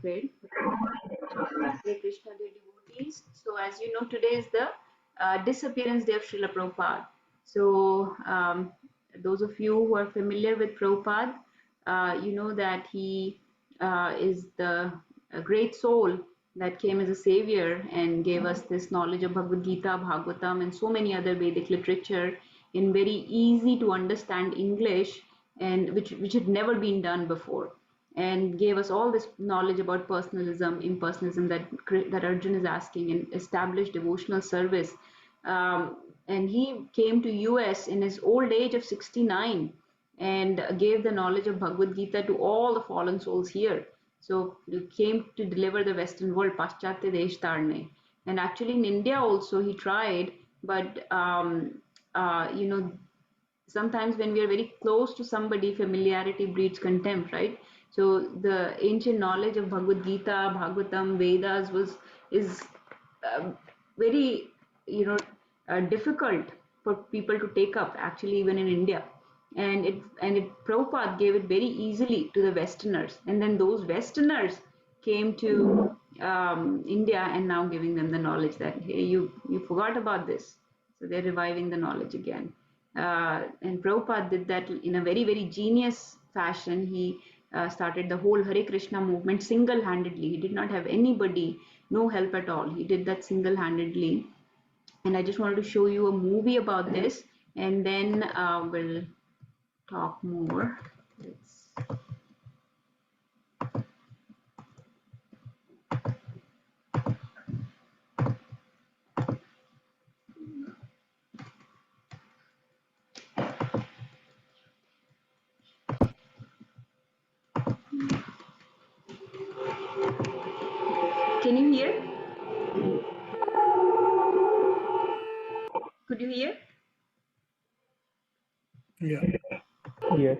great. Hare Krishna, dear devotees. So, as you know, today is the disappearance day of Srila Prabhupada. So, those of you who are familiar with Prabhupada, you know that he is the a great soul that came as a savior and gave us this knowledge of Bhagavad Gita, Bhagavatam, and so many other Vedic literature in very easy to understand English, and which had never been done before, and gave us all this knowledge about personalism, impersonalism that Arjun is asking, and established devotional service. And he came to US in his old age of 69 and gave the knowledge of Bhagavad Gita to all the fallen souls here. So he came to deliver the Western world, Paschatya Desh Tarne. And actually in India also he tried, but sometimes when we are very close to somebody, familiarity breeds contempt, right? So the ancient knowledge of Bhagavad Gita, Bhagavatam, Vedas is very difficult for people to take up, actually, even in India. And Prabhupada gave it very easily to the Westerners, and then those Westerners came to India and now giving them the knowledge that, hey, you forgot about this, so they're reviving the knowledge again. And Prabhupada did that in a very, very genius fashion. He started the whole Hare Krishna movement single-handedly. He did not have anybody, no help at all. He did that single-handedly. And I just wanted to show you a movie about this, and then we'll talk more. Can you hear? Could you hear? Yeah. Yes.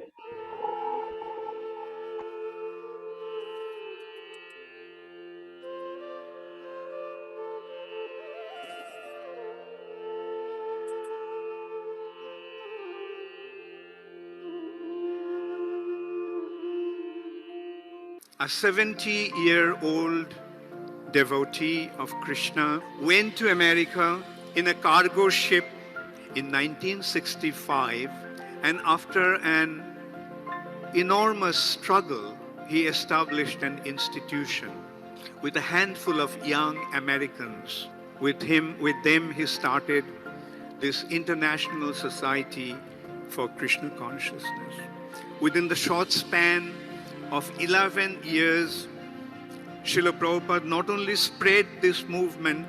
A 70-year-old devotee of Krishna went to America in a cargo ship in 1965, and after an enormous struggle, he established an institution with a handful of young Americans. With them, he started this International Society for Krishna Consciousness. Within the short span of 11 years, Srila Prabhupada not only spread this movement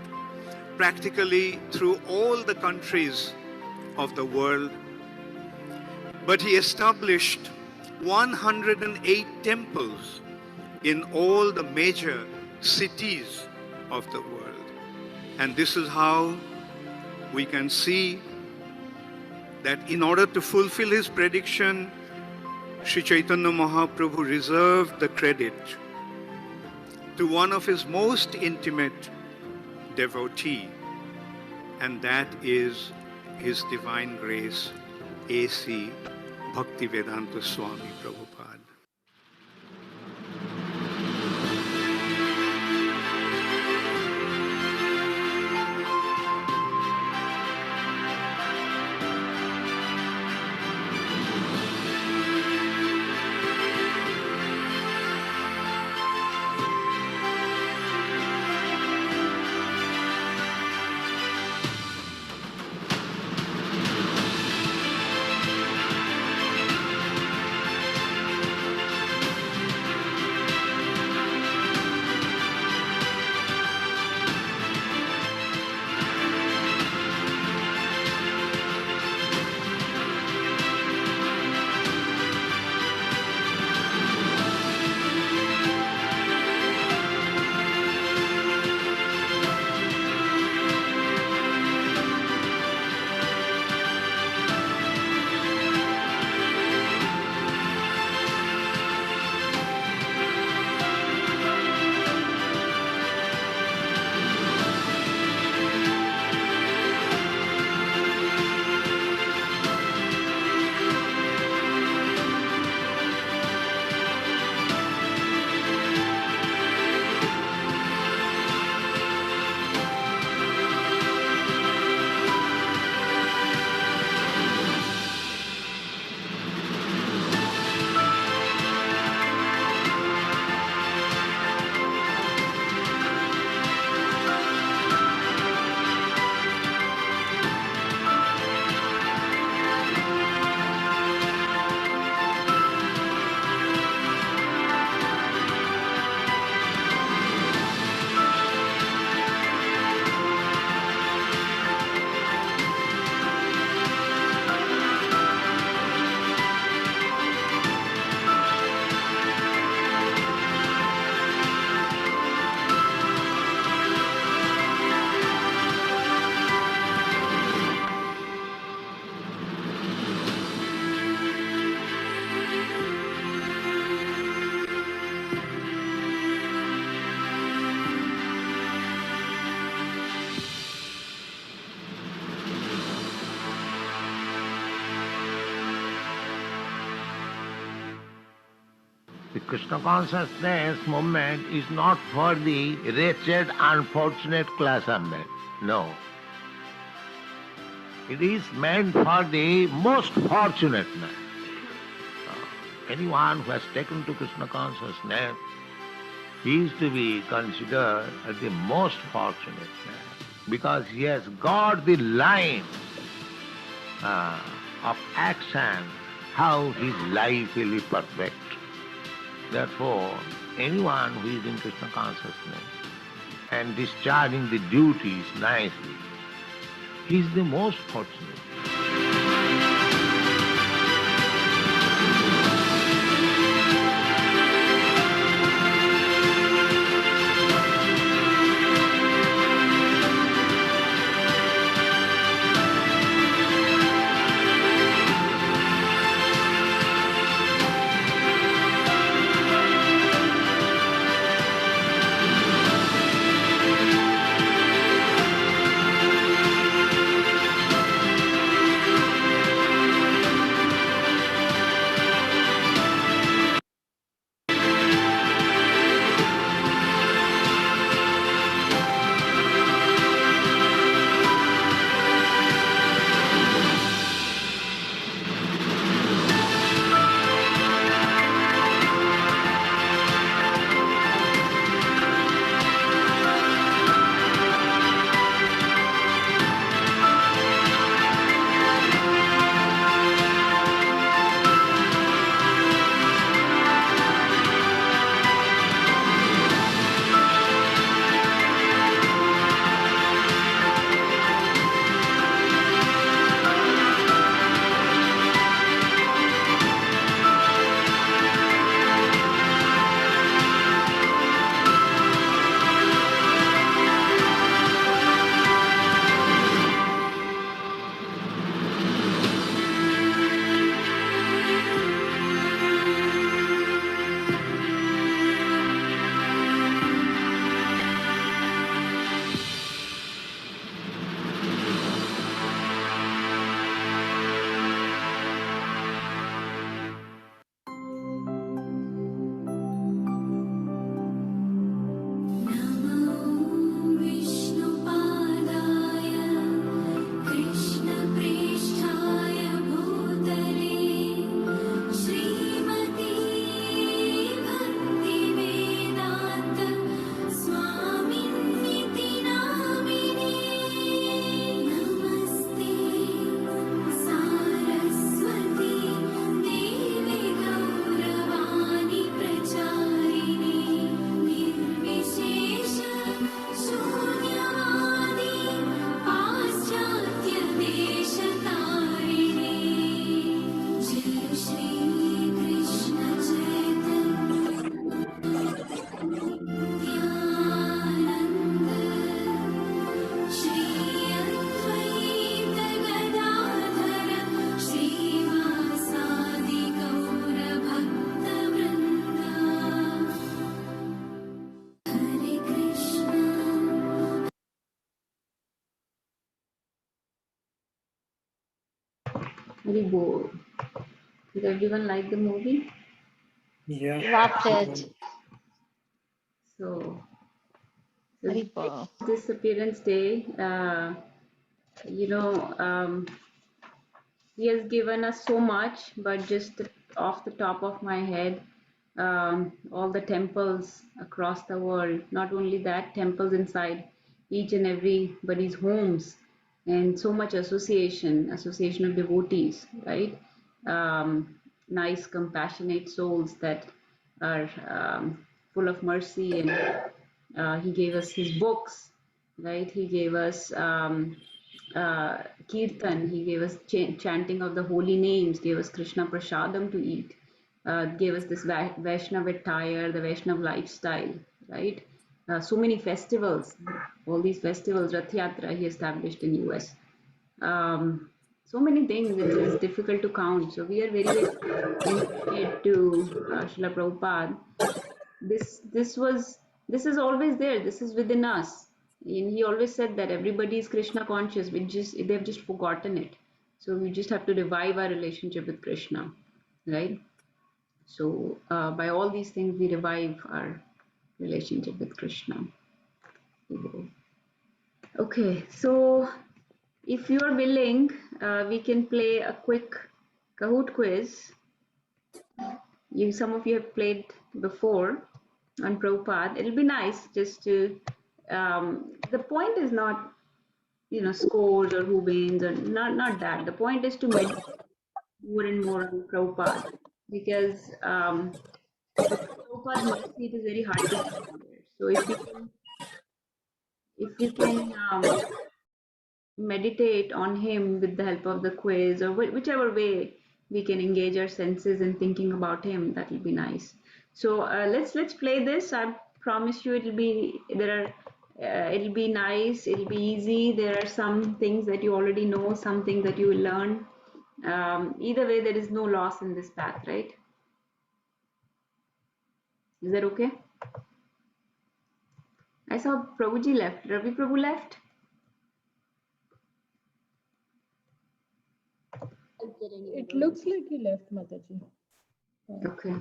practically through all the countries of the world, but he established 108 temples in all the major cities of the world. And this is how we can see that in order to fulfill his prediction, Sri Chaitanya Mahaprabhu reserved the credit to one of his most intimate devotee, and that is His Divine Grace, A.C. Bhaktivedanta Swami Prabhupada. Krishna consciousness movement is not for the wretched, unfortunate class of men. No. It is meant for the most fortunate man. Anyone who has taken to Krishna consciousness is to be considered as the most fortunate man because he has got the line of action, how his life will be perfect. Therefore, anyone who is in Krishna consciousness and discharging the duties nicely, he is the most fortunate. Very bored. Did everyone like the movie? Yeah. Loved it. So, Very cool. Disappearance Day, you know, he has given us so much, but just off the top of my head, all the temples across the world, not only that, temples inside each and everybody's homes, and so much association of devotees, right? Nice, compassionate souls that are full of mercy, and he gave us his books, right? He gave us kirtan, he gave us chanting of the holy names, gave us Krishna prasadam to eat, gave us this Vaishnav attire, the Vaishnav lifestyle, right? So many festivals, all these festivals, Rath Yatra he established in US. So many things, it is difficult to count. So we are very, very indebted to Srila Prabhupada. This is always there. This is within us. And he always said that everybody is Krishna conscious. They've just forgotten it. So we just have to revive our relationship with Krishna, right? So by all these things, we revive our relationship with Krishna. Okay, so if you are willing, we can play a quick Kahoot quiz. Some of you have played before on Prabhupada. It'll be nice just to. The point is not, scores or who wins or not that. The point is to meditate more and more on Prabhupada because with Prabhupada's mercy, it is very hard to get there. So if we can meditate on him with the help of the quiz or whichever way we can engage our senses in thinking about him, that will be nice. So let's play this. I promise you it'll be nice, it'll be easy. There are some things that you already know, some things that you will learn. Either way, there is no loss in this path, right? Is that okay? I saw Prabhuji left. Ravi Prabhu left. It looks like he left, Mataji. Okay.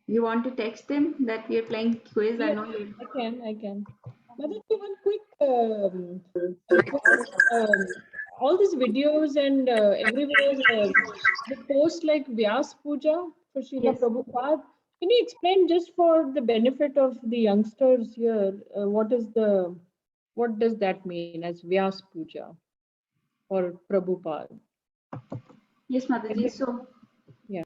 You want to text him that we are playing quiz? I Yeah, know you. I can. Mataji, one quick request. All these videos and everywhere they post like Vyas Puja for Srila Yes. Prabhupada. Can you explain just for the benefit of the youngsters here, what does that mean as Vyas Puja or Prabhupada? Yes, Mataji. So, Yeah.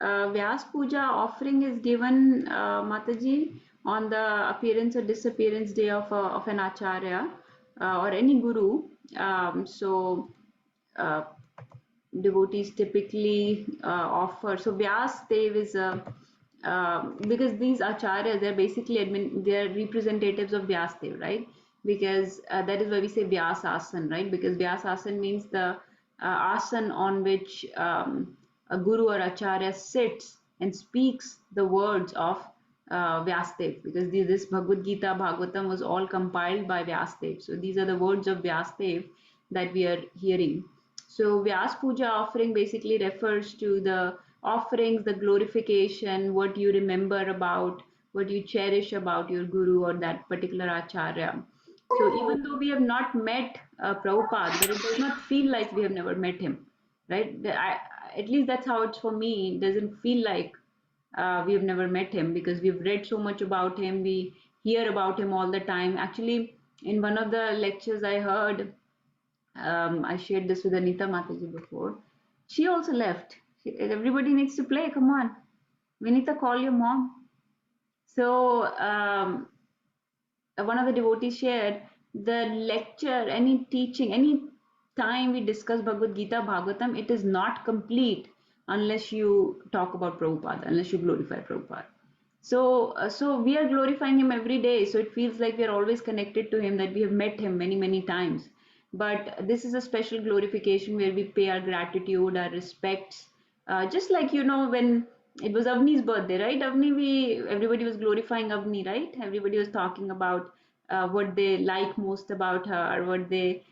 Vyas Puja offering is given, Mataji, on the appearance or disappearance day of an acharya or any guru. Uh, Devotees typically offer. So Vyas Dev is because these acharyas, they're basically they're representatives of Vyas Dev, right? Because that is why we say Vyas Asan, right? Because Vyas Asan means the asan on which a guru or acharya sits and speaks the words of Vyasdev, because this Bhagavad Gita, Bhagavatam was all compiled by Vyasdev. So these are the words of Vyasdev that we are hearing. So Vyas Puja offering basically refers to the offerings, the glorification, what you remember about, what you cherish about your guru or that particular acharya. So even though we have not met Prabhupada, but it does not feel like we have never met him, right? At least that's how it's for me. It doesn't feel like we have never met him because we've read so much about him. We hear about him all the time. Actually, in one of the lectures I heard, I shared this with Anita Mataji before. She also left. Everybody needs to play. Come on. Vinita, call your mom. So one of the devotees shared the lecture, any teaching, any time we discuss Bhagavad Gita, Bhagavatam, it is not complete unless you talk about Prabhupada, unless you glorify Prabhupada. So we are glorifying him every day. So it feels like we are always connected to him, that we have met him many, many times. But this is a special glorification where we pay our gratitude, our respects. Just like, when it was Avni's birthday, right? Everybody was glorifying Avni, right? Everybody was talking about what they like most about her, what they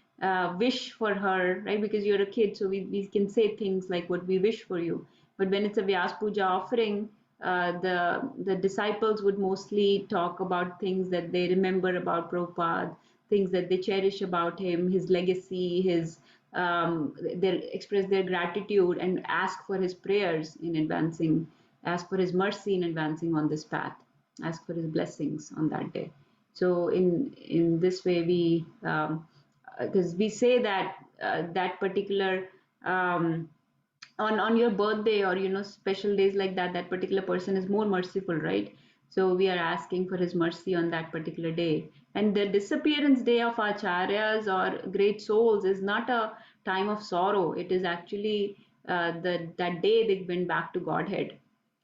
wish for her, right? Because you're a kid, so we can say things like what we wish for you. But when it's a Vyas Puja offering, the disciples would mostly talk about things that they remember about Prabhupada, things that they cherish about him, his legacy, they express their gratitude and ask for his prayers in advancing, ask for his mercy in advancing on this path, ask for his blessings on that day. So in this way, because we say that that particular on your birthday or special days like that, that particular person is more merciful, right? So we are asking for his mercy on that particular day. And the disappearance day of acharyas or great souls is not a time of sorrow. It is actually that day they went back to Godhead,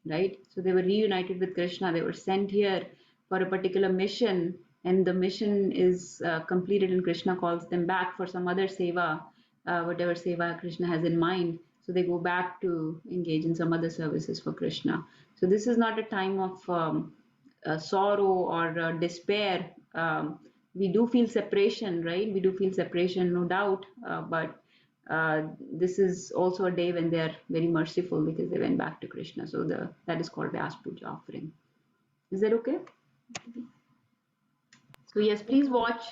right? So they were reunited with Krishna. They were sent here for a particular mission, and the mission is completed, and Krishna calls them back for some other seva, whatever seva Krishna has in mind. So they go back to engage in some other services for Krishna. So this is not a time of sorrow or despair. We do feel separation, right? We do feel separation, no doubt, but this is also a day when they are very merciful because they went back to Krishna. So that is called Vyas Puja offering. Is that okay? So yes, please watch.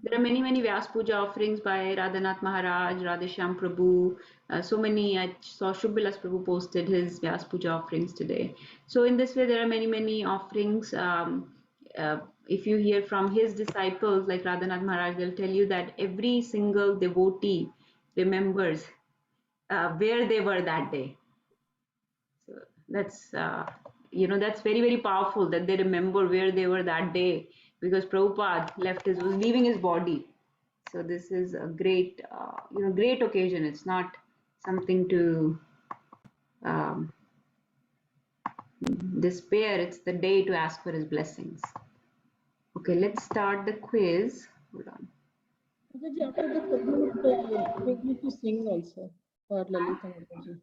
There are many Vyas Puja offerings by Radhanath Maharaj, Radheshyam Prabhu. So many. I saw Shubhilas Prabhu posted his Vyas Puja offerings today. So in this way, there are many offerings. If you hear from his disciples like Radhanath Maharaj, they'll tell you that every single devotee remembers where they were that day. So that's that's very powerful that they remember where they were that day because Prabhupada was leaving his body. So this is a great great occasion. It's not something to um, despair. It's the day to ask for his blessings. Okay, let's start the quiz. Hold on. Mataji, after the tribute, we need to sing also for Lalita Mataji.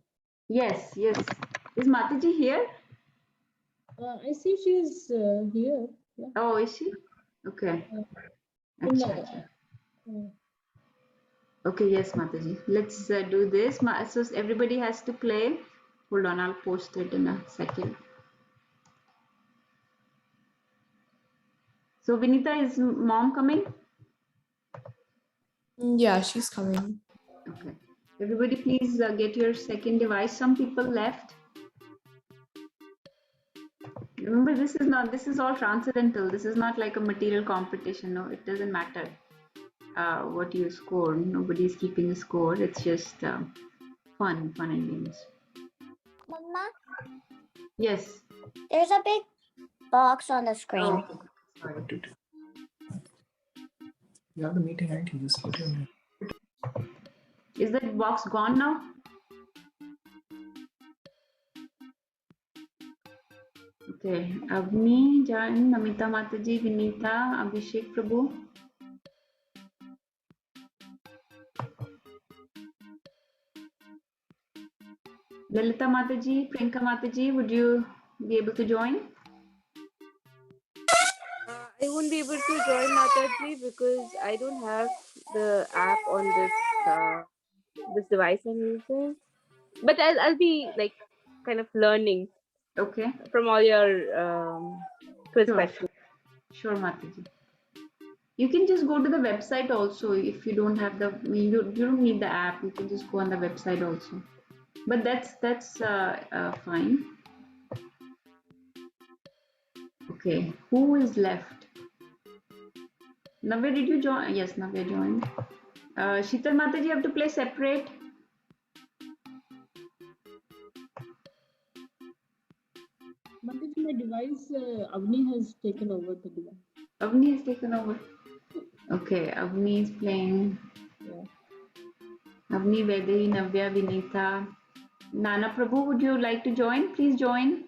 Yes. Is Mataji here? I see she is here. Yeah. Oh, is she? Okay. In Acha, the, acha. Okay, yes, Mataji. Let's do this. So everybody has to play. Hold on, I'll post it in a second. So Vinita, is mom coming? Yeah, she's coming. Okay. Everybody please get your second device. Some people left. Remember, this is all transcendental. This is not like a material competition. No, it doesn't matter what you score. Nobody's keeping a score. It's just fun and games. Mama, Yes. there's a big box on the screen. Oh, sorry. You have the meeting ID, just put in. Is that box gone now? Okay, Avni, Jan, Namita Mataji, Vinita, Abhishek Prabhu. Lalita Mataji, Priyanka Mataji, would you be able to join? I won't be able to join Mataji because I don't have the app on this device I'm using. But I'll be like kind of learning Okay. from all your quiz Sure. questions. Sure, Mataji. You can just go to the website also if you don't have you don't need the app. You can just go on the website also. But that's fine. Okay, who is left? Navya, did you join? Yes, Navya joined. Sheetal Mataji, you have to play separate. Mataji, my device, Avni has taken over the device. Avni has taken over. Okay, Avni is playing. Yeah. Avni, Vaidehi, Navya, Vinita. Nana Prabhu, would you like to join? Please join.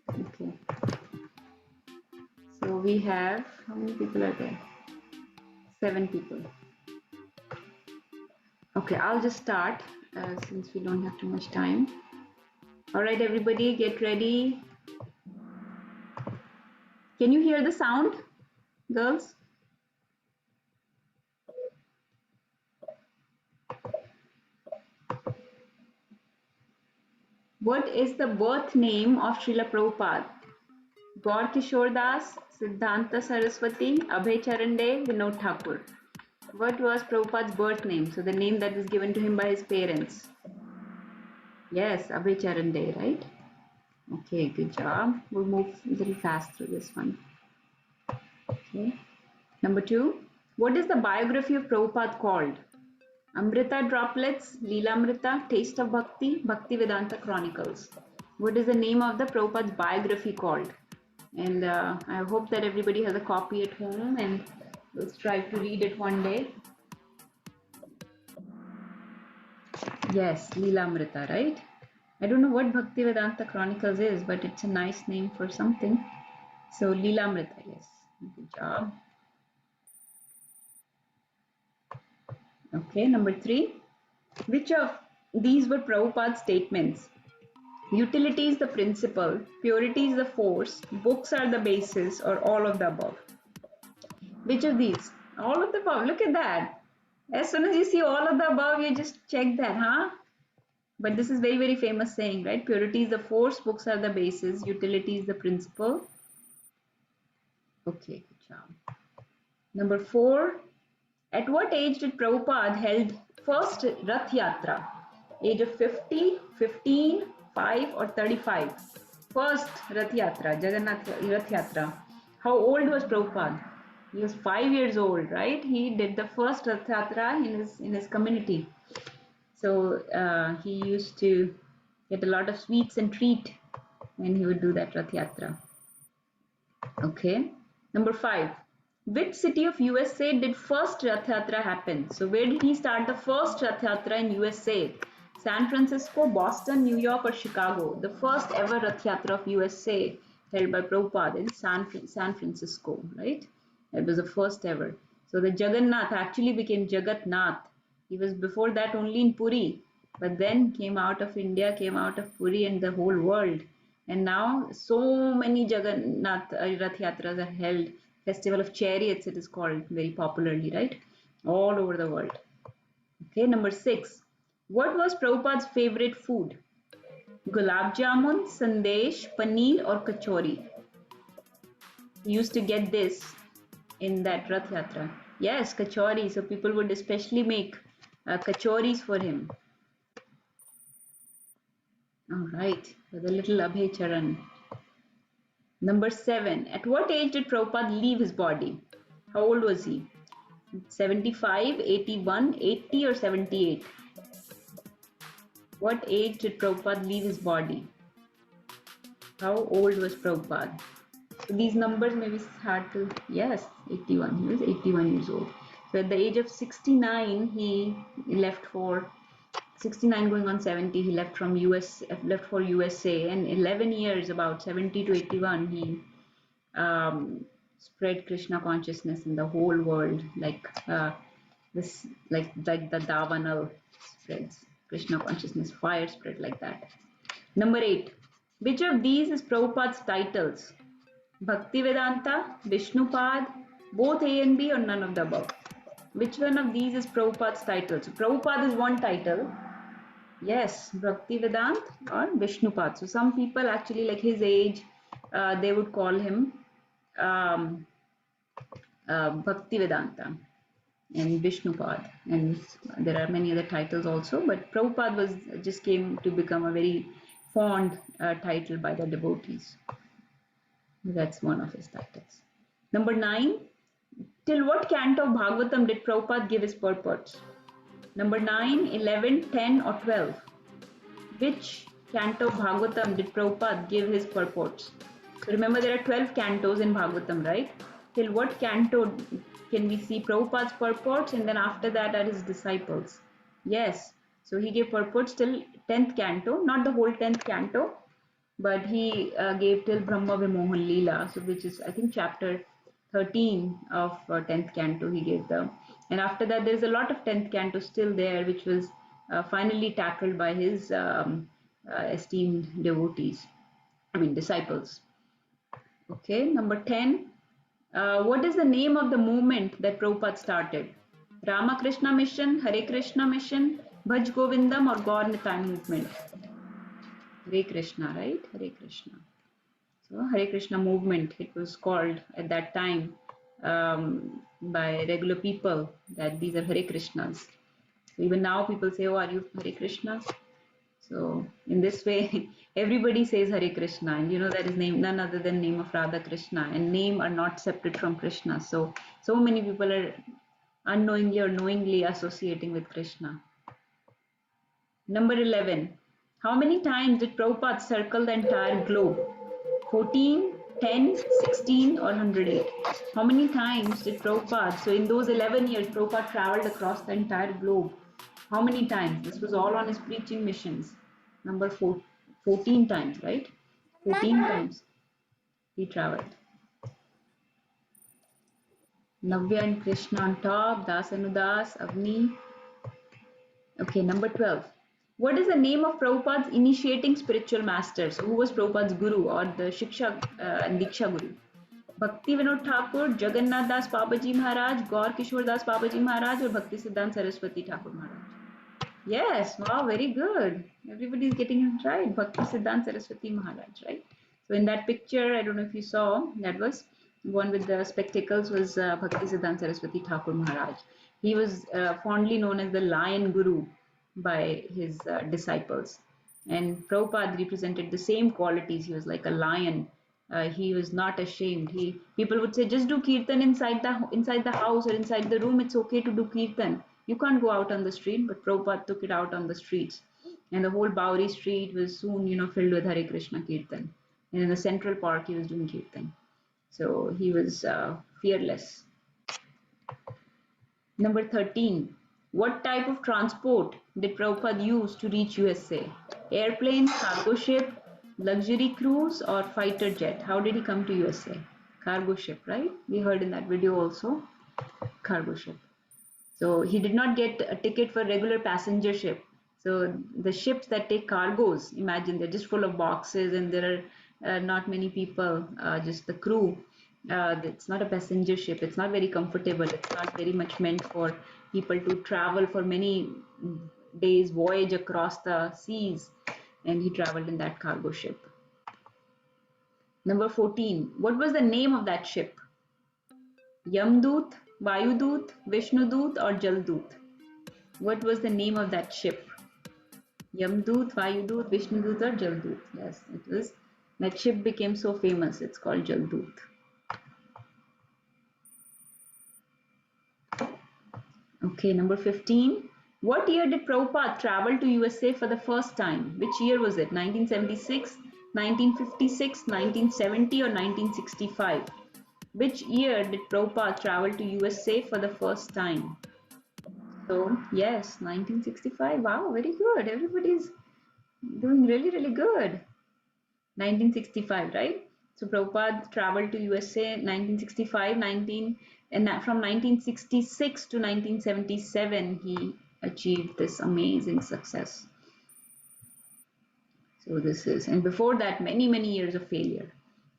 Okay. So we have, how many people are there? 7 people. Okay, I'll just start since we don't have too much time. All right, everybody, get ready. Can you hear the sound, girls? What is the birth name of Srila Prabhupada? Gaur Kishore Das, Siddhanta Saraswati, Abhay Charan De, Vinod Thakur. What was Prabhupada's birth name? So the name that was given to him by his parents. Yes, Abhay Charan De, right? Okay, good job. We'll move a little fast through this one. Okay. Number 2. What is the biography of Prabhupada called? Amrita Droplets, Leelamrita, Taste of Bhakti, Bhakti Vedanta Chronicles. What is the name of the Prabhupada's biography called? And I hope that everybody has a copy at home and let's try to read it one day. Yes, Leelamrita, right? I don't know what Bhakti Vedanta Chronicles is, but it's a nice name for something. So Leelamrita, yes. Good job. Okay, number 3. Which of these were Prabhupada's statements? Utility is the principle, purity is the force, books are the basis, or all of the above. Which of these? All of the above. Look at that. As soon as you see all of the above, you just check that, huh? But this is very, very famous saying, right? Purity is the force, books are the basis, utility is the principle. Okay, good job. Number 4. At what age did Prabhupada held first Rath Yatra? Age of 50, 15, 5 or 35? First Rath Yatra, Jagannath Rath Yatra. How old was Prabhupada? He was 5 years old, right? He did the first Rath Yatra in his community. So he used to get a lot of sweets and treat when he would do that Rath Yatra. Okay. Number 5. Which city of USA did first Rath Yatra happen? So where did he start the first Rath Yatra in USA? San Francisco, Boston, New York or Chicago? The first ever Rath Yatra of USA held by Prabhupada in San Francisco, right? It was the first ever. So the Jagannath actually became Jagat Nath. He was before that only in Puri, but then came out of India, came out of Puri and the whole world. And now so many Jagannath Rath Yatras are held. Festival of Chariots, it is called very popularly, right? All over the world. Okay, number 6. What was Prabhupada's favorite food? Gulab Jamun, Sandesh, Paneer or Kachori? He used to get this in that Rath Yatra. Yes, Kachori. So people would especially make Kachoris for him. All right, for the little Abhay Charan. Number 7. At what age did Prabhupada leave his body? How old was he? 75, 81, 80 or 78? What age did Prabhupada leave his body? How old was Prabhupada? So these numbers may be hard to, yes, 81. He was 81 years old. So at the age of 69, he left for 69 going on 70, he left for USA, and 11 years, about 70 to 81, he spread Krishna consciousness in the whole world, like this, like the Davanal spreads Krishna consciousness, fire spread like that. Number 8. Which of these is Prabhupada's titles? Bhaktivedanta, Vishnupad, both A and B or none of the above? Which one of these is Prabhupada's title? So Prabhupada is one title. Yes, Bhaktivedanta or Vishnupad. So some people actually, like his age, they would call him Bhaktivedanta and Vishnupad. And there are many other titles also, but Prabhupada just came to become a very fond title by the devotees. That's one of his titles. Number 9. Till what canto of Bhagavatam did Prabhupada give his purports? Number 9, 11, 10 or 12? Which canto of Bhagavatam did Prabhupada give his purports? So remember there are 12 cantos in Bhagavatam, right? Till what canto can we see Prabhupada's purports, and then after that are his disciples? Yes, so he gave purports till 10th canto, not the whole 10th canto, but he gave till Brahma Vimohan Leela, so which is I think chapter 13 of 10th canto he gave them. And after that there is a lot of 10th canto still there, which was finally tackled by his esteemed devotees, disciples. Okay, number 10. What is the name of the movement that Prabhupada started? Ramakrishna Mission, Hare Krishna Mission, Bhaj Govindam or Gaur Nitai movement? Hare Krishna, right? Hare Krishna. So Hare Krishna movement, it was called at that time by regular people that these are Hare Krishnas. So even now people say, oh, are you Hare Krishna? So in this way, everybody says Hare Krishna, and you know that is none other than name of Radha Krishna, and name are not separate from Krishna. So many people are unknowingly or knowingly associating with Krishna. Number 11. How many times did Prabhupada circle the entire globe? 14, 10, 16 or 108? How many times did Prabhupada, so in those 11 years, Prabhupada traveled across the entire globe? How many times? This was all on his preaching missions. Number 14 times, right? 14 times he traveled. Navya and Krishna on top, Das Anudas, Avni. Okay, number 12. What is the name of Prabhupada's initiating spiritual master? So who was Prabhupada's guru or the Shiksha and Diksha guru? Bhakti Vinod Thakur, Jagannath Das Babaji Maharaj, Gaur Kishore Das Babaji Maharaj, or Bhakti Siddhanta Saraswati Thakur Maharaj? Yes, wow, very good. Everybody is getting it right. Bhakti Siddhanta Saraswati Maharaj, right? So in that picture, I don't know if you saw, that was one with the spectacles was Bhakti Siddhanta Saraswati Thakur Maharaj. He was fondly known as the Lion Guru by his disciples. And Prabhupada represented the same qualities. He was like a lion. He was not ashamed. People would say, just do kirtan inside the house or inside the room. It's okay to do kirtan. You can't go out on the street, but Prabhupada took it out on the streets. And the whole Bauri street was soon, filled with Hare Krishna kirtan. And in the Central Park, he was doing kirtan. So he was fearless. Number 13. What type of transport did Prabhupada use to reach USA? Airplane, cargo ship, luxury cruise, or fighter jet? How did he come to USA? Cargo ship, right? We heard in that video also. Cargo ship. So he did not get a ticket for regular passenger ship. So the ships that take cargoes, imagine they're just full of boxes and there are not many people, just the crew. It's not a passenger ship. It's not very comfortable. It's not very much meant for people to travel for many days, voyage across the seas. And he traveled in that cargo ship. Number 14. What was the name of that ship? Yamdut, Vayudut, Vishnudut, or Jaldut? What was the name of that ship? Yamdut, Vayudut, Vishnudut, or Jaldut? Yes, it was. That ship became so famous. It's called Jaldut. Okay, number 15. What year did Prabhupada travel to USA for the first time? Which year was it? 1976, 1956, 1970, or 1965? Which year did Prabhupada travel to USA for the first time? So, yes, 1965. Wow, very good. Everybody's doing really, really good. 1965, right? So Prabhupada traveled to USA 1965, and from 1966 to 1977, he achieved this amazing success. So this is, and before that, many, many years of failure.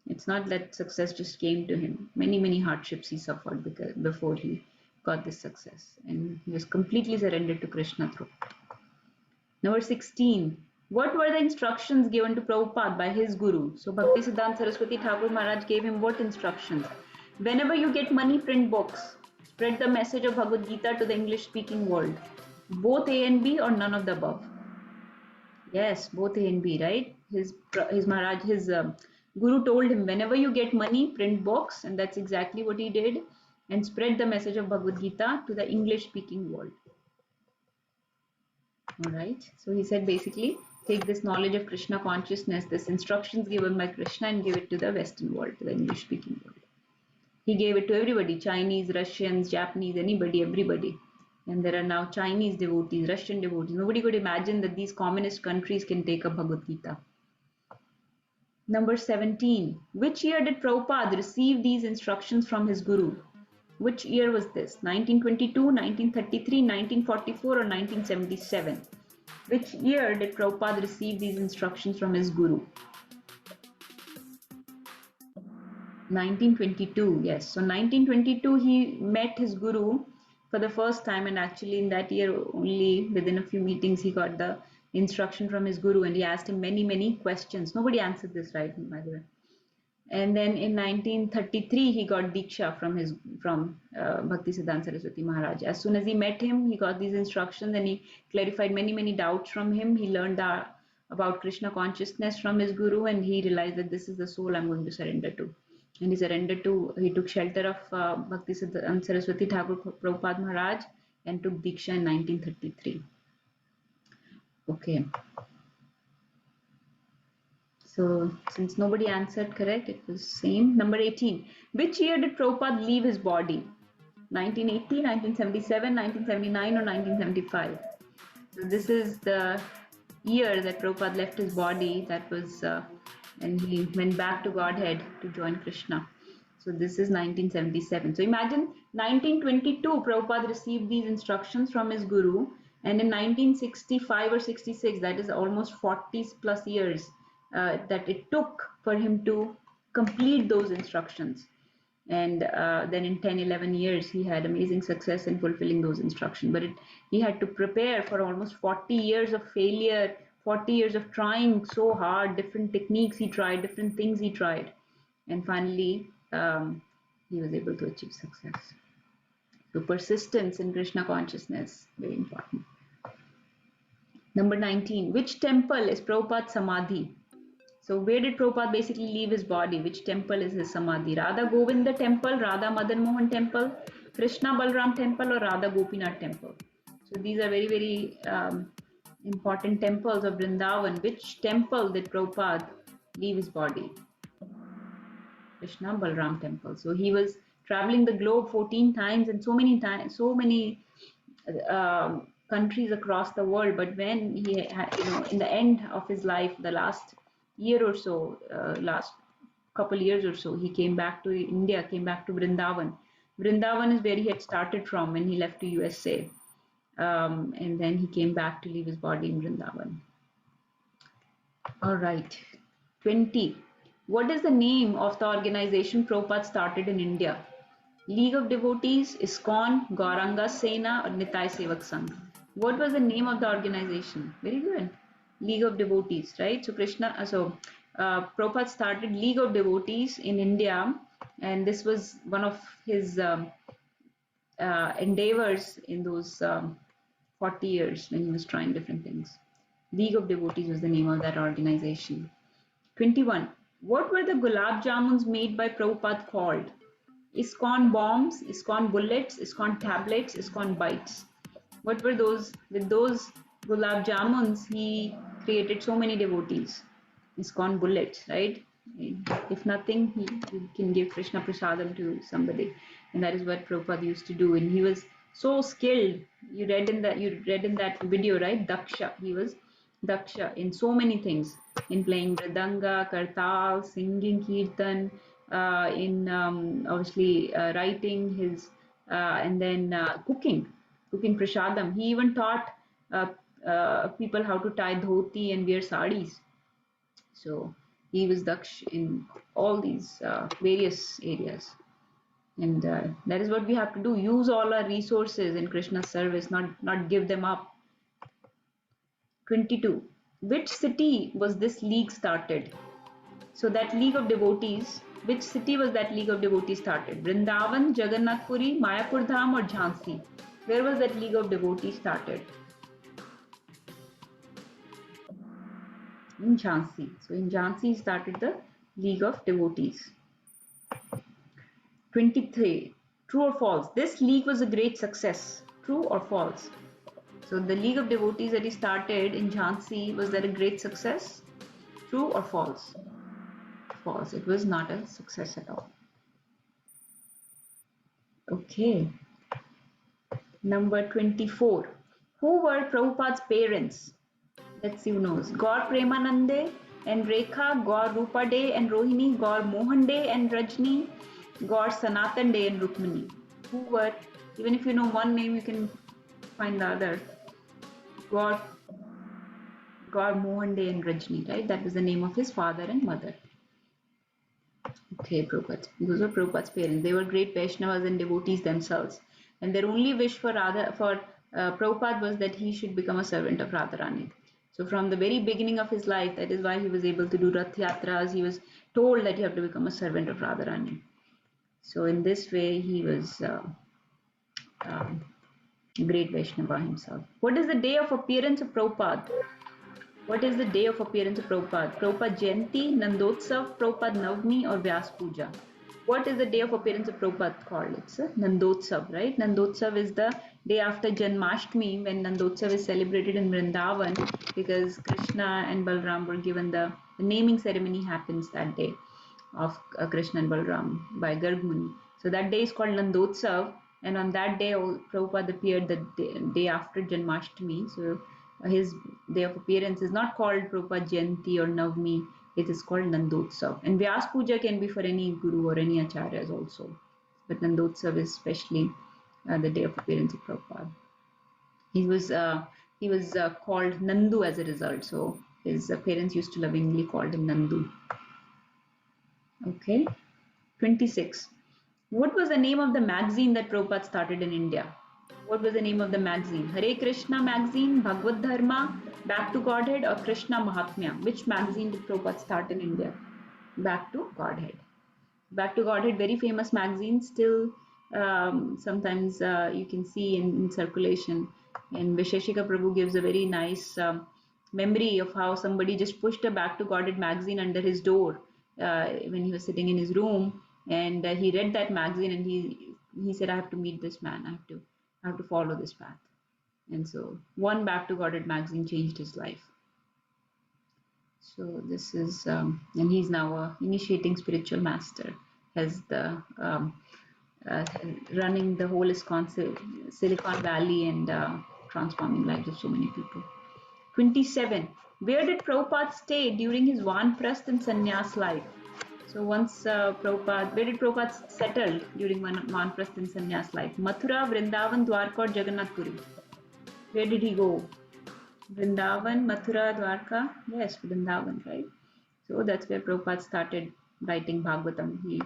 It's not that success just came to him. Many, many hardships he suffered before he got this success. And he was completely surrendered to Krishna through. Number 16. What were the instructions given to Prabhupada by his guru? So Bhakti Siddhanta Saraswati Thakur Maharaj gave him what instructions? Whenever you get money, print books. Spread the message of Bhagavad Gita to the English-speaking world. Both A and B or none of the above? Yes, both A and B, right? His Maharaj, his guru told him, whenever you get money, print books, and that's exactly what he did, and spread the message of Bhagavad Gita to the English-speaking world. All right. So he said basically, take this knowledge of Krishna consciousness, this instructions given by Krishna, and give it to the Western world, to the English-speaking world. He gave it to everybody, Chinese, Russians, Japanese, anybody, everybody. And there are now Chinese devotees, Russian devotees. Nobody could imagine that these communist countries can take up Bhagavad Gita. Number 17. Which year did Prabhupada receive these instructions from his guru? Which year was this? 1922, 1933, 1944, or 1977? Which year did Prabhupada receive these instructions from his guru? 1922, yes. So 1922, he met his guru for the first time, and actually in that year only, within a few meetings, he got the instruction from his guru, and he asked him many, many questions. Nobody answered this right, by the way. And then in 1933, he got Diksha from Bhakti Siddhanta Saraswati Maharaj. As soon as he met him, he got these instructions and he clarified many, many doubts from him. He learned about Krishna consciousness from his guru, and he realized that this is the soul I'm going to surrender to. And he took shelter of Bhakti Siddhanta Saraswati Thakur Prabhupada Maharaj and took Diksha in 1933. Okay. So since nobody answered correct, it was same. Number 18. Which year did Prabhupada leave his body? 1980, 1977, 1979, or 1975? So this is the year that Prabhupada left his body. That was and he went back to Godhead to join Krishna. So this is 1977. So imagine 1922, Prabhupada received these instructions from his guru, And in 1965 or 66, that is almost 40 plus years that it took for him to complete those instructions. And then in 10, 11 years, he had amazing success in fulfilling those instructions. But he had to prepare for almost 40 years of failure, 40 years of trying so hard, different techniques he tried, different things he tried. And finally, he was able to achieve success. So persistence in Krishna consciousness, very important. Number 19, which temple is Prabhupada's Samadhi? So where did Prabhupada basically leave his body? Which temple is his Samadhi? Radha Govinda temple, Radha Madan Mohan temple, Krishna Balram temple, or Radha Gopinath temple? So these are very, very important temples of Vrindavan. Which temple did Prabhupada leave his body? Krishna Balram temple. So he was traveling the globe 14 times and so many countries across the world. But when he had, in the end of his life, the last year or so, last couple years or so, he came back to India, came back to Vrindavan. Vrindavan is where he had started from when he left to USA. And then he came back to leave his body in Vrindavan. All right. 20. What is the name of the organization Prabhupada started in India? League of Devotees, ISKCON, Gauranga Sena, or Nitai Sevak Sangh? What was the name of the organization? Very good. League of Devotees, right? So Prabhupada started League of Devotees in India, and this was one of his endeavors in those 40 years when he was trying different things. League of Devotees was the name of that organization. 21. What were the gulab jamuns made by Prabhupada called? ISKCON bombs, ISKCON bullets, ISKCON tablets, ISKCON bites. What were those? With those gulab jamuns, he created so many devotees. ISKCON bullets, right? If nothing, he can give Krishna Prasadam to somebody. And that is what Prabhupada used to do. And he was so skilled. You read in that video, right? Daksha. He was Daksha in so many things. In playing Mridanga, Kartal, singing Kirtan, in obviously writing his, and then cooking prasadam. He even taught people how to tie dhoti and wear saris. So he was daksh in all these various areas. And that is what we have to do. Use all our resources in Krishna's service, not give them up. 22. Which city was this league started? So that League of Devotees, which city was that League of Devotees started? Vrindavan, Jagannath Puri, Mayapur Dham, or Jhansi? Where was that League of Devotees started? In Jhansi. So in Jhansi started the League of Devotees. 23. True or false? This league was a great success. True or false? So the League of Devotees that he started in Jhansi, was that a great success? True or false? False. It was not a success at all. Okay. Number 24. Who were Prabhupada's parents? Let's see who knows. Gaur Premanande and Rekha, Gaur Rupa De and Rohini, Gaur Mohan De and Rajni, Gaur Sanatan De and Rukmini. Who were, even if you know one name, you can find the other. Gaur Mohan De and Rajni, right? That was the name of his father and mother. Okay, Prabhupada. Those were Prabhupada's parents. They were great Vaishnavas and devotees themselves. And their only wish for Prabhupada was that he should become a servant of Radharani. So from the very beginning of his life, that is why he was able to do Rath Yatras. He was told that you have to become a servant of Radharani. So in this way, he was great Vaishnava himself. What is the day of appearance of Prabhupada? What is the day of appearance of Prabhupada? Prabhupada Jayanti, Nandotsav, Prabhupada Navami, or Vyas Puja? What is the day of appearance of Prabhupada called? It's a Nandotsav, right? Nandotsav is the day after Janmashtami, when Nandotsav is celebrated in Vrindavan, because Krishna and Balram were given the naming ceremony happens that day of Krishna and Balram by Garg Muni. So that day is called Nandotsav, and on that day Prabhupada appeared the day after Janmashtami. So his day of appearance is not called Prabhupada Jayanti or Navami, it is called Nandotsav. And Vyas Puja can be for any guru or any acharyas also. But Nandotsav is especially the day of appearance of Prabhupada. He was called Nandu as a result. So his parents used to lovingly call him Nandu. Okay. 26. What was the name of the magazine that Prabhupada started in India? What was the name of the magazine? Hare Krishna magazine, Bhagavad Dharma, Back to Godhead, or Krishna Mahatmya? Which magazine did Prabhupada start in India? Back to Godhead. Back to Godhead, very famous magazine, still sometimes you can see in circulation. And Visheshika Prabhu gives a very nice memory of how somebody just pushed a Back to Godhead magazine under his door when he was sitting in his room, and he read that magazine, and he said, "I have to meet this man. I have to follow this path." And so one Back to Godhead magazine changed his life. So this is, and he's now a initiating spiritual master, has the running the whole ISKCON Silicon Valley and transforming lives of so many people. 27. Where did Prabhupada stay during his Vanprasth and Sannyas life? So once Prabhupada, where did Prabhupada settle during Vanprasth and Sannyas life? Mathura, Vrindavan, Dwarka, or Jagannath Puri? Where did he go? Vrindavan, Mathura, Dwarka? Yes, Vrindavan, right? So that's where Prabhupada started writing Bhagavatam. He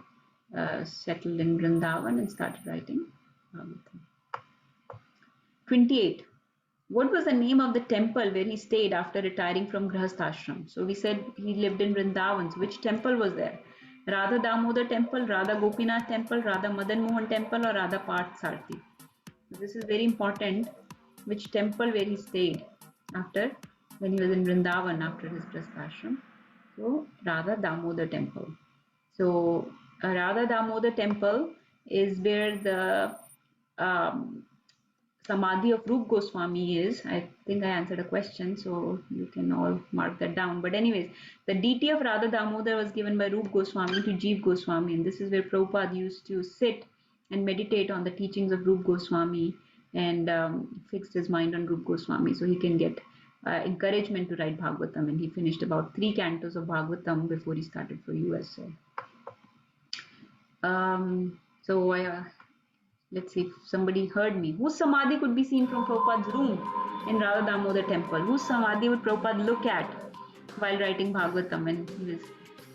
settled in Vrindavan and started writing Bhagavatam. 28. What was the name of the temple where he stayed after retiring from Grihastha ashram? So we said he lived in Vrindavan. So which temple was there? Radha Damodar temple, Radha Gopinath temple, Radha Madan Mohan temple, or Radha Parth Sarthi? So this is very important. Which temple where he stayed after when he was in Vrindavan after his Grihastha ashram? So Radha Damodar temple. So Radha Damodar temple is where the Samadhi of Rup Goswami is. I think I answered a question, so you can all mark that down. But anyways, the deity of Radha Damodar was given by Rup Goswami to Jeev Goswami, and this is where Prabhupada used to sit and meditate on the teachings of Rup Goswami and fixed his mind on Rup Goswami so he can get encouragement to write Bhagavatam, and he finished about 3 cantos of Bhagavatam before he started for USA. Let's see if somebody heard me. Whose Samadhi could be seen from Prabhupada's room in Radha Damodar temple? Whose Samadhi would Prabhupada look at while writing Bhagavatam when he was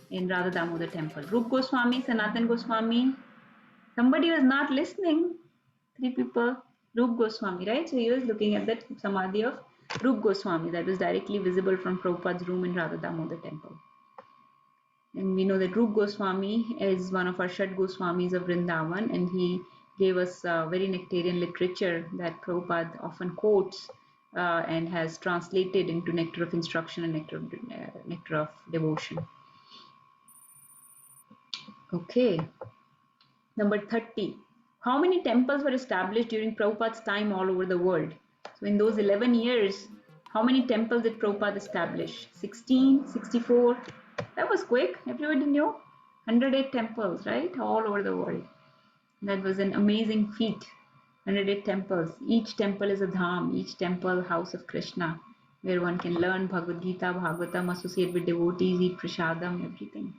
in Radha Damodar temple? Rup Goswami, Sanatan Goswami. Somebody was not listening. 3 people. Rup Goswami, right? So he was looking at that Samadhi of Rup Goswami that was directly visible from Prabhupada's room in Radha Damodar temple. And we know that Rup Goswami is one of our Shad Goswamis of Vrindavan, and he gave us very nectarian literature that Prabhupada often quotes and has translated into nectar of instruction and nectar of devotion. Okay. Number 30. How many temples were established during Prabhupada's time all over the world? So in those 11 years, how many temples did Prabhupada establish? 16, 64? That was quick. Everybody knew. 108 temples, right? All over the world. That was an amazing feat. 108 temples. Each temple is a dham. Each temple, house of Krishna, where one can learn Bhagavad Gita, Bhagavatam, associate with devotees, eat prasadam, everything.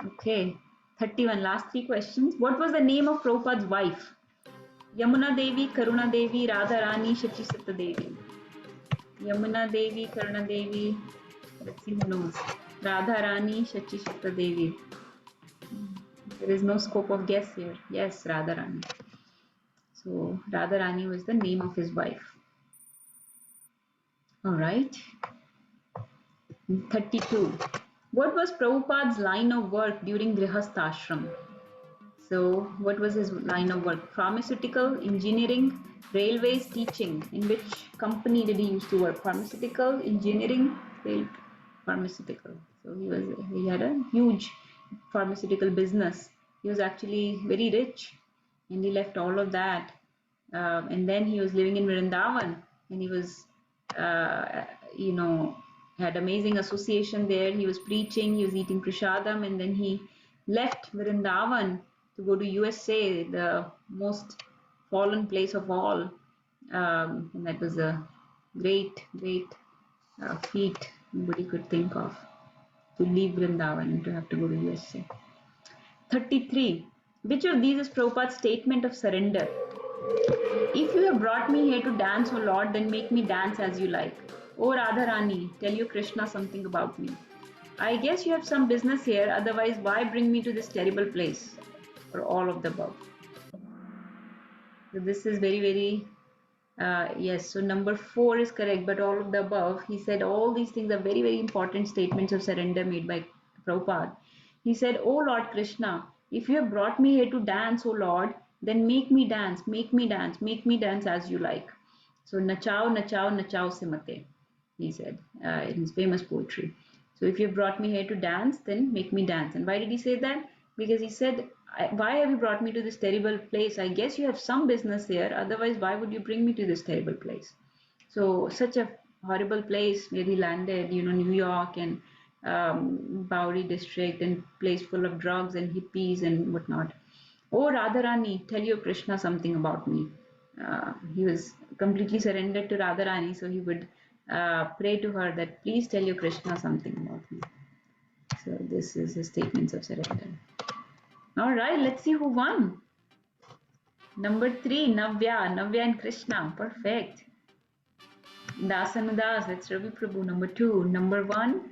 Okay. 31. Last 3 questions. What was the name of Prabhupada's wife? Yamuna Devi, Karuna Devi, Radha Rani, Shachisata Devi. Yamuna Devi, Karuna Devi. Let's see who knows. Radha Rani, Shachisata Devi. There is no scope of guess here. Yes, Radharani. So Radharani was the name of his wife. All right. 32. What was Prabhupada's line of work during Grihastha ashram? So what was his line of work? Pharmaceutical, engineering, railways, teaching. In which company did he used to work? Pharmaceutical, engineering, pharmaceutical. So he had a huge pharmaceutical business. He was actually very rich, and he left all of that, and then he was living in Vrindavan, and he was had amazing association there. He was preaching, he was eating prasadam, and then he left Vrindavan to go to USA, the most fallen place of all, and that was a great feat nobody could think of, to leave Vrindavan and to have to go to USA. 33. Which of these is Prabhupada's statement of surrender? If you have brought me here to dance, O Lord, then make me dance as you like. O Radharani, tell you Krishna something about me. I guess you have some business here, otherwise why bring me to this terrible place? Or all of the above. So this is very, very, yes, so number 4 is correct, but all of the above, he said all these things are very, very important statements of surrender made by Prabhupada. He said, "Oh Lord Krishna, if you have brought me here to dance, O Lord, then make me dance, make me dance, make me dance as you like." So nachao, nachao, nachao simate, he said in his famous poetry. So if you have brought me here to dance, then make me dance. And why did he say that? Because he said, why have you brought me to this terrible place? I guess you have some business here. Otherwise, why would you bring me to this terrible place? So such a horrible place where he landed, New York and Bowery district and place full of drugs and hippies and whatnot. Oh, Radharani, tell your Krishna something about me. He was completely surrendered to Radharani, so he would pray to her that please tell your Krishna something about me. So this is his statements of surrender. All right, let's see who won. Number 3, Navya and Krishna, perfect. Dasanudas, that's Ravi Prabhu. Number 2, number 1,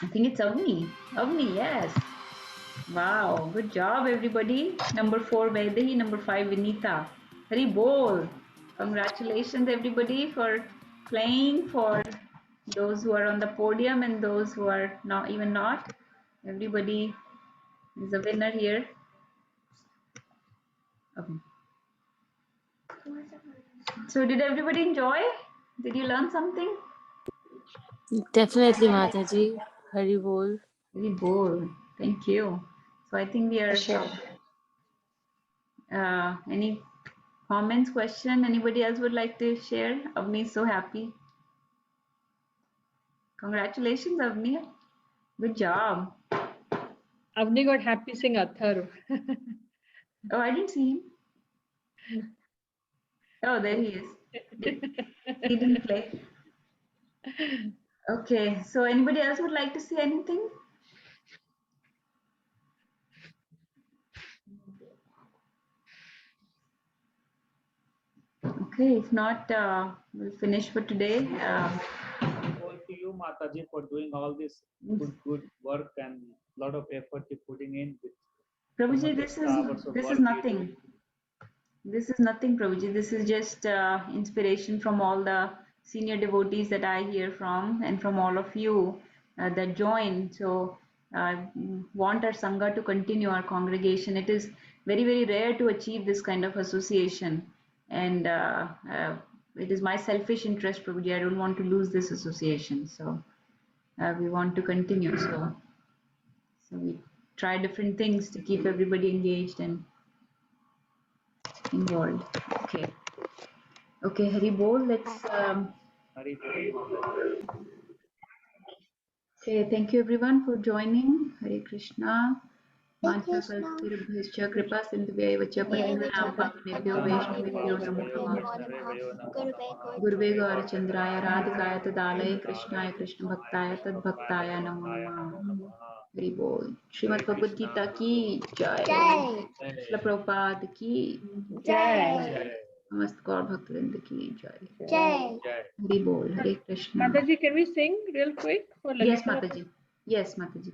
I think it's Avni. Avni, yes. Wow, good job everybody. Number 4, Vaidehi. Number 5, Vinita. Hari bol. Congratulations everybody for playing, for those who are on the podium and those who are not. Everybody is a winner here. Okay. So did everybody enjoy? Did you learn something? Definitely, Mataji. Hari bol. Very bol. Thank you. So I think we are. Sure. Any comments, question? Anybody else would like to share? Avni is so happy. Congratulations, Avni. Good job. Avni got happy saying Atharv. Oh, I didn't see him. Oh, there he is. He didn't play. Okay, so anybody else would like to say anything? Okay, if not, we'll finish for today. All to you, Mataji, for doing all this good work and lot of effort you're putting in. Prabhuji, this is nothing. This is nothing, Prabhuji. This is just inspiration from all the senior devotees that I hear from and from all of you that join. So I want our Sangha to continue, our congregation. It is very, very rare to achieve this kind of association. And it is my selfish interest, Prabhuji. I don't want to lose this association. So we want to continue. So we try different things to keep everybody engaged and involved. Okay, Hari Bol, let's Hari bol. okay, thank you everyone for joining. Hare Krishna. Hare Mancha Krishna. kalpirubhyascha kripa sindhuvya vacha patinam pavanebhyo vaishnavebhyo namo namah. Gurve Gaura Chandraya Radhikaya Tadalaya Krishnaya Krishna Bhaktaya Tadbhaktaya Namo Namah. Hari Bol. Srimad Bhagavad Gita ki jai. Jai. Srila Prabhupada ki Jai. Namaste Gaur Bhaktivinoda ki jai. Jai. Hari Bol. Hare Krishna. Mataji, can we sing real quick? For Yes, Lalita? Mataji. Yes, Mataji.